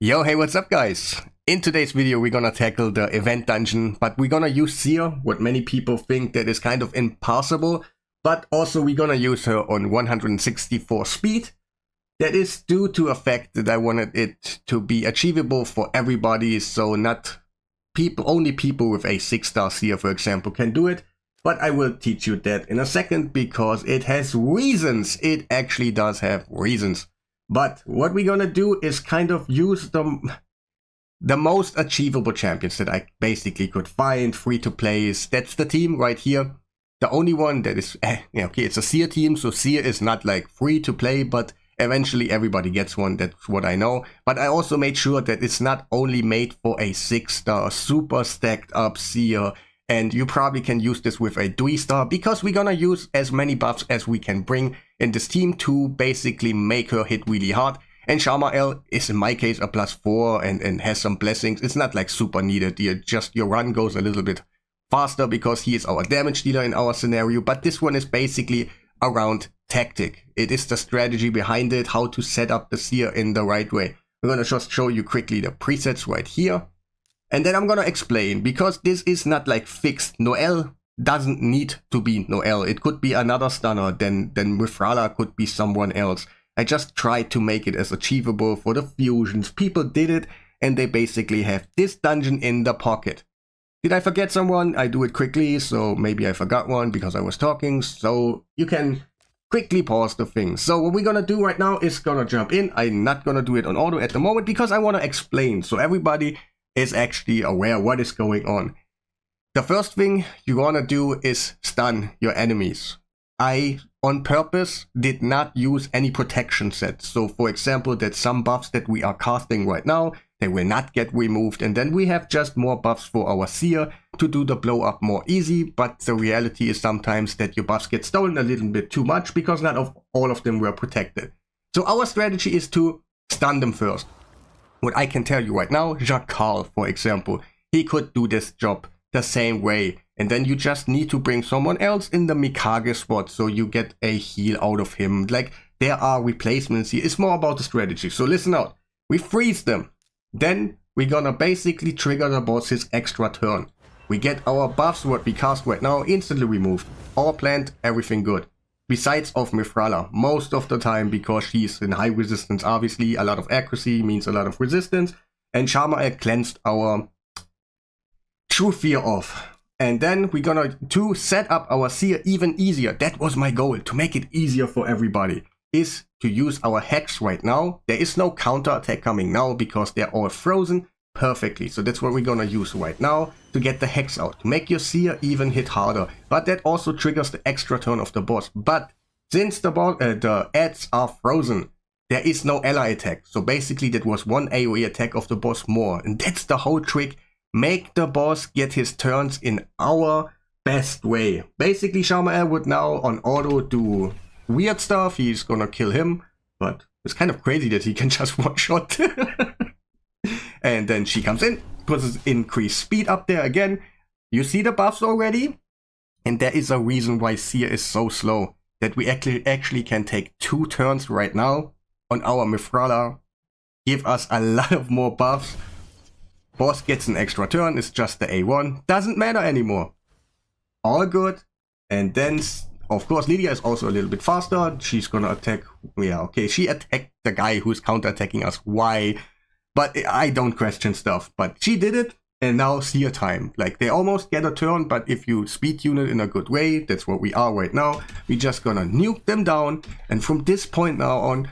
Yo, hey, what's up guys? In today's video we're gonna tackle the event dungeon, but we're gonna use Seer, what many people think that is kind of impossible, but also we're gonna use her on 164 speed. That is due to a fact that I wanted it to be achievable for everybody, so not only people with a 6-star Seer, for example, can do it. But I will teach you that in a second because it has reasons. It actually does have reasons. But what we're gonna do is kind of use the most achievable champions that I basically could find, free to play. That's the team right here. The only one that is, okay, it's a Seer team, so Seer is not like free to play, but eventually everybody gets one, that's what I know. But I also made sure that it's not only made for a 6-star super stacked up Seer, and you probably can use this with a 3-star because we're gonna use as many buffs as we can bring in this team to basically make her hit really hard. And Shamael is in my case a +4 and has some blessings. It's not like super needed, just your run goes a little bit faster because he is our damage dealer in our scenario. But this one is basically around tactic. It is the strategy behind it, how to set up the Seer in the right way. I'm gonna just show you quickly the presets right here. And then I'm gonna explain, because this is not like fixed. Noelle doesn't need to be Noelle. It could be another stunner, then Mifrala could be someone else. I just tried to make it as achievable for the fusions. People did it, and they basically have this dungeon in the pocket. Did I forget someone? I do it quickly, so maybe I forgot one because I was talking, so you can quickly pause the thing. So what we're gonna do right now is gonna jump in. I'm not gonna do it on auto at the moment because I wanna explain, so everybody is actually aware what is going on. The first thing you want to do is stun your enemies. I, on purpose, did not use any protection sets. So for example, that some buffs that we are casting right now, they will not get removed. And then we have just more buffs for our Seer to do the blow up more easy. But the reality is sometimes that your buffs get stolen a little bit too much because not all of them were protected. So our strategy is to stun them first. What I can tell you right now, Jacques Carl, for example, he could do this job the same way. And then you just need to bring someone else in the Mikage spot so you get a heal out of him. Like, there are replacements here. It's more about the strategy. So listen out. We freeze them. Then we're gonna basically trigger the boss's extra turn. We get our buffs, what we cast right now, instantly removed. All planned, everything good. Besides of Mifrala, most of the time, because she's in high resistance, obviously, a lot of accuracy means a lot of resistance, and Shamael cleansed our true fear off. And then we're gonna, to set up our Seer even easier, that was my goal, to make it easier for everybody, is to use our Hex right now. There is no counter attack coming now because they're all frozen perfectly. So that's what we're gonna use right now to get the Hex out, to make your Seer even hit harder. But that also triggers the extra turn of the boss. But since the ads are frozen, there is no ally attack. So basically that was one AoE attack of the boss more. And that's the whole trick. Make the boss get his turns in our best way. Basically Shamael would now on auto do weird stuff. He's gonna kill him. But it's kind of crazy that he can just one-shot. And then she comes in, puts increased speed up there again. You see the buffs already? And there is a reason why Seer is so slow. That we actually can take 2 turns right now on our Mifrala. Give us a lot of more buffs. Boss gets an extra turn, it's just the A1. Doesn't matter anymore. All good. And then, of course, Lydia is also a little bit faster. She's gonna attack, yeah, okay. She attacked the guy who's counter-attacking us. Why? But I don't question stuff, but she did it, and now Seer time. Like, they almost get a turn, but if you speed unit in a good way, that's what we are right now, we're just gonna nuke them down, and from this point now on,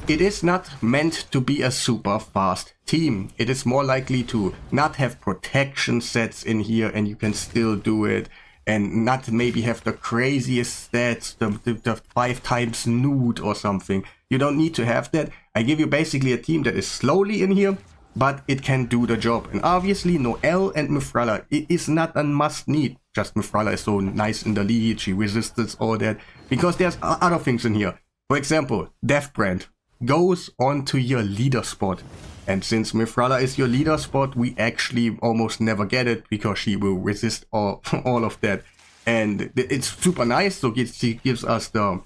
it is not meant to be a super fast team. It is more likely to not have protection sets in here, and you can still do it, and not maybe have the craziest stats, the 5 times nude or something. You don't need to have that. I give you basically a team that is slowly in here, but it can do the job. And obviously Noelle and Mifrala, it is not a must need. Just Mifrala is so nice in the lead, she resists all that, because there's other things in here. For example, Deathbrand goes on to your leader spot. And since Mifrala is your leader spot, we actually almost never get it because she will resist all of that. And it's super nice, so she gives us the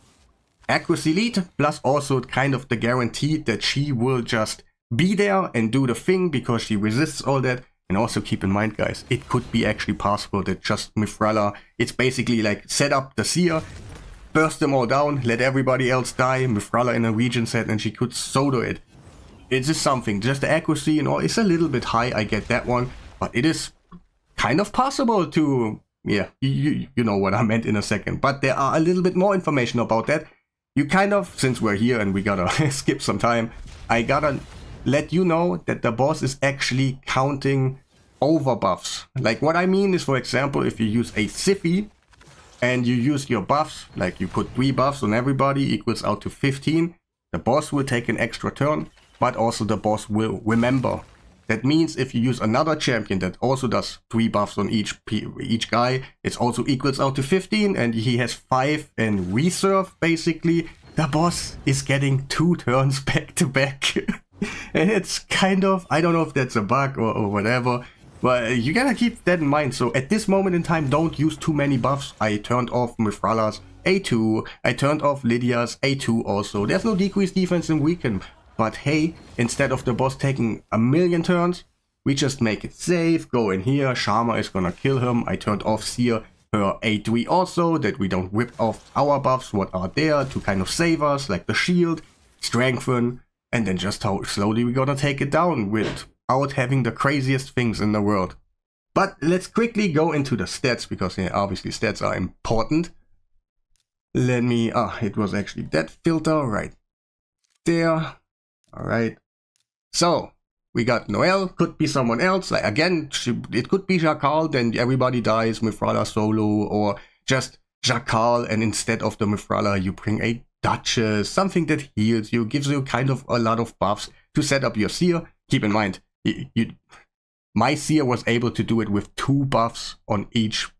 accuracy lead, plus also kind of the guarantee that she will just be there and do the thing because she resists all that. And also keep in mind, guys, it could be actually possible that just Mithrala, it's basically like set up the seer, burst them all down, let everybody else die, Mithrala in a region set, and she could solo it. It is something, just the accuracy and all is a little bit high, I get that one, but it is kind of possible to, yeah, you know what I meant in a second. But there are a little bit more information about that. You kind of, since we're here and we gotta skip some time, I gotta let you know that the boss is actually counting over buffs. Like what I mean is, for example, if you use a Siffy and you use your buffs, like you put 3 buffs on everybody equals out to 15, the boss will take an extra turn, but also the boss will remember. That means if you use another champion that also does 3 buffs on each guy, it also equals out to 15 and he has 5 in reserve basically. The boss is getting 2 turns back to back. And it's kind of, I don't know if that's a bug or whatever, but you gotta keep that in mind. So at this moment in time, don't use too many buffs. I turned off Mithrala's A2, I turned off Lydia's A2 also. There's no decreased defense in weaken, but hey, instead of the boss taking a million turns, we just make it safe, go in here, Sharma is gonna kill him. I turned off Seer, her A3 also, that we don't rip off our buffs, what are there to kind of save us, like the shield, strengthen, and then just how slowly we're gonna take it down without having the craziest things in the world. But let's quickly go into the stats, because yeah, obviously stats are important. Let me, it was actually that filter right there. Alright. So, we got Noelle, could be someone else. Like again, it could be Jakal, then everybody dies, Mithrala solo, or just Jakal, and instead of the Mithrala, you bring a Duchess, something that heals you, gives you kind of a lot of buffs to set up your Seer. Keep in mind, my Seer was able to do it with 2 buffs on each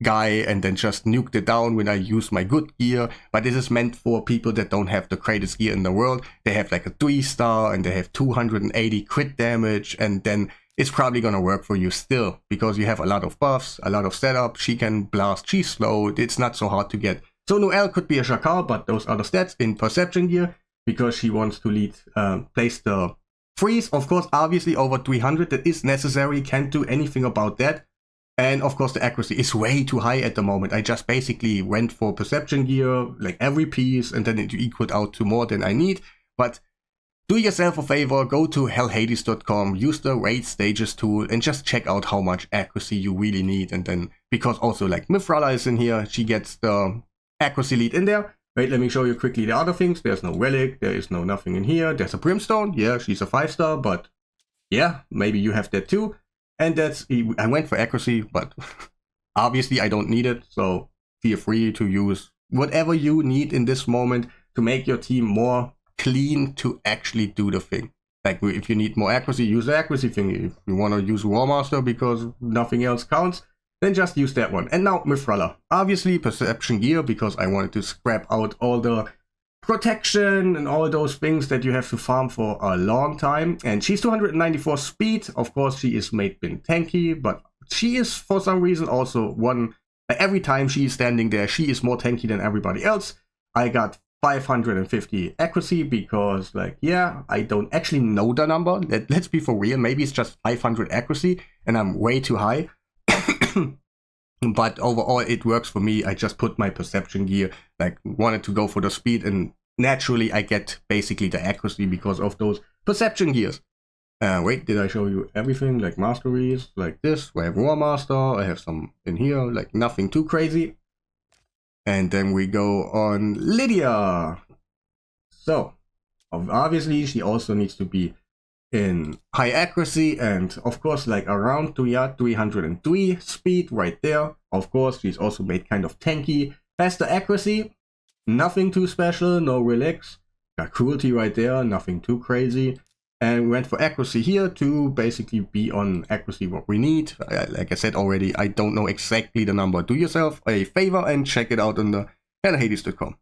guy and then just nuked it down when I use my good gear. But this is meant for people that don't have the greatest gear in the world. They have like a 3-star and they have 280 crit damage, and then it's probably gonna work for you still because you have a lot of buffs, a lot of setup. She can blast, she's slow, it's not so hard to get. So Noelle could be a Jakal, but those are the stats in Perception gear because she wants to place the freeze. Of course, obviously over 300, that is necessary, can't do anything about that. And of course the accuracy is way too high at the moment. I just basically went for Perception gear, like every piece, and then it equaled out to more than I need. But do yourself a favor, go to hellhades.com, use the raid stages tool, and just check out how much accuracy you really need. And then, because also like Mithrala is in here, she gets the accuracy lead in there. Wait, let me show you quickly the other things. There's no relic, there is no nothing in here. There's a brimstone, yeah, she's a 5-star, but yeah, maybe you have that too. And that's, I went for accuracy, but obviously I don't need it, so feel free to use whatever you need in this moment to make your team more clean to actually do the thing. Like if you need more accuracy, use the accuracy thing. If you want to use War Master because nothing else counts, then just use that one. And now Mithrala. Obviously Perception gear, because I wanted to scrap out all the protection and all those things that you have to farm for a long time. And she's 294 speed. Of course, she is made bin tanky, but she is for some reason also one. Every time she is standing there, she is more tanky than everybody else. I got 550 accuracy because, like, yeah, I don't actually know the number. Let's be for real. Maybe it's just 500 accuracy and I'm way too high. But overall, it works for me. I just put my Perception gear, like, wanted to go for the speed, and naturally I get basically the accuracy because of those Perception gears. Wait, did I show you everything? Like masteries, like this. I have War Master, I have some in here, like nothing too crazy. And then we go on Lydia. So, obviously she also needs to be in high accuracy, and of course like around 303 speed right there. Of course she's also made kind of tanky. Faster accuracy, nothing too special, no relics. Got cruelty right there, nothing too crazy. And we went for accuracy here to basically be on accuracy what we need. Like I said already, I don't know exactly the number. Do yourself a favor and check it out on the hellhades.com.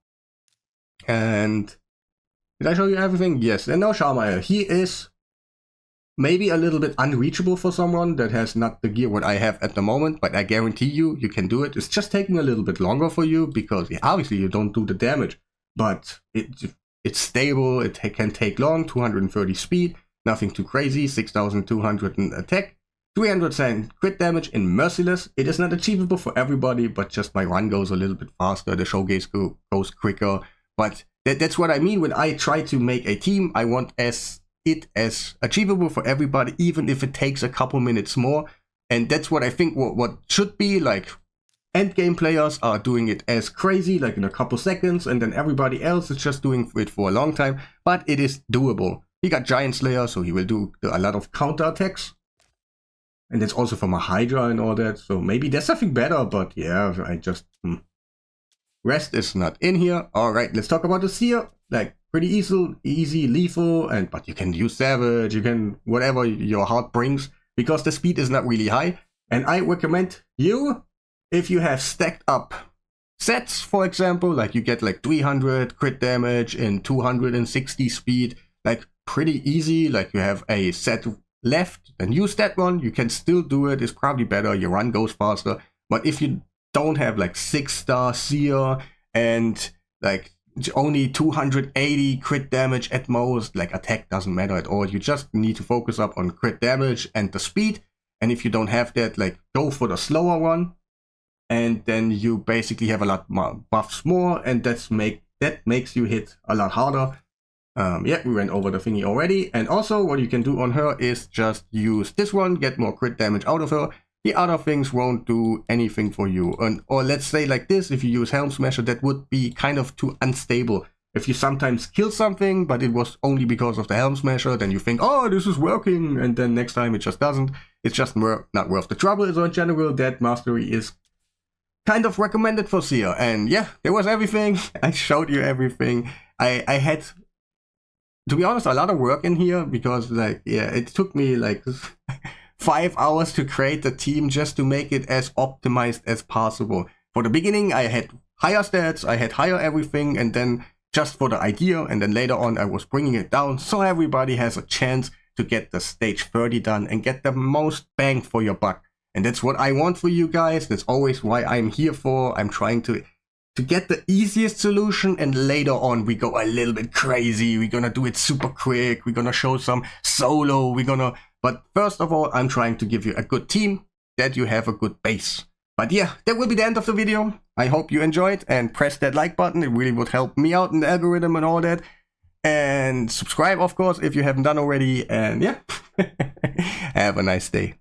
And did I show you everything? Yes. And now Sharma, he is maybe a little bit unreachable for someone that has not the gear what I have at the moment, but I guarantee you, you can do it. It's just taking a little bit longer for you because obviously you don't do the damage, but it's stable, it can take long, 230 speed. Nothing too crazy. 6,200 in attack. 300% crit damage in Merciless. It is not achievable for everybody, but just my run goes a little bit faster. The showcase goes quicker. But that's what I mean when I try to make a team. I want it as achievable for everybody, even if it takes a couple minutes more. And that's what I think what should be. Like, endgame players are doing it as crazy, like in a couple seconds, and then everybody else is just doing it for a long time. But it is doable. He got Giant Slayer, so he will do a lot of counter attacks. And that's also from a Hydra and all that. So maybe there's something better, but yeah, I just... Rest is not in here. Alright, let's talk about the Seer. Like, pretty easy, lethal, but you can use Savage, you can whatever your heart brings, because the speed is not really high. And I recommend you, if you have stacked up sets, for example, like you get like 300 crit damage and 260 speed, like pretty easy, like you have a set left, and use that one. You can still do it. It's probably better. Your run goes faster. But if you don't have like 6-star Seer and like only 280 crit damage at most, like attack doesn't matter at all. You just need to focus up on crit damage and the speed. And if you don't have that, like go for the slower one. And then you basically have a lot more buffs more, and that makes you hit a lot harder. Yeah, we went over the thingy already. And also what you can do on her is just use this one, get more crit damage out of her. The other things won't do anything for you. Or let's say like this, if you use Helm Smasher, that would be kind of too unstable. If you sometimes kill something, but it was only because of the Helm Smasher, then you think, oh, this is working, and then next time it just doesn't. It's just not worth the trouble. So in general, that mastery is kind of recommended for Seer. And yeah, there was everything. I showed you everything. I had, to be honest, a lot of work in here, because like, yeah, it took me like 5 hours to create the team just to make it as optimized as possible. For the beginning, I had higher stats, I had higher everything, and then just for the idea, and then later on I was bringing it down so everybody has a chance to get the stage 30 done and get the most bang for your buck. And that's what I want for you guys. That's always why I'm here for. I'm trying to get the easiest solution, and later on we go a little bit crazy. We're gonna do it super quick. We're gonna show some solo. But first of all, I'm trying to give you a good team, that you have a good base. But yeah, that will be the end of the video. I hope you enjoyed, and press that like button. It really would help me out in the algorithm and all that. And subscribe, of course, if you haven't done already. And yeah, have a nice day.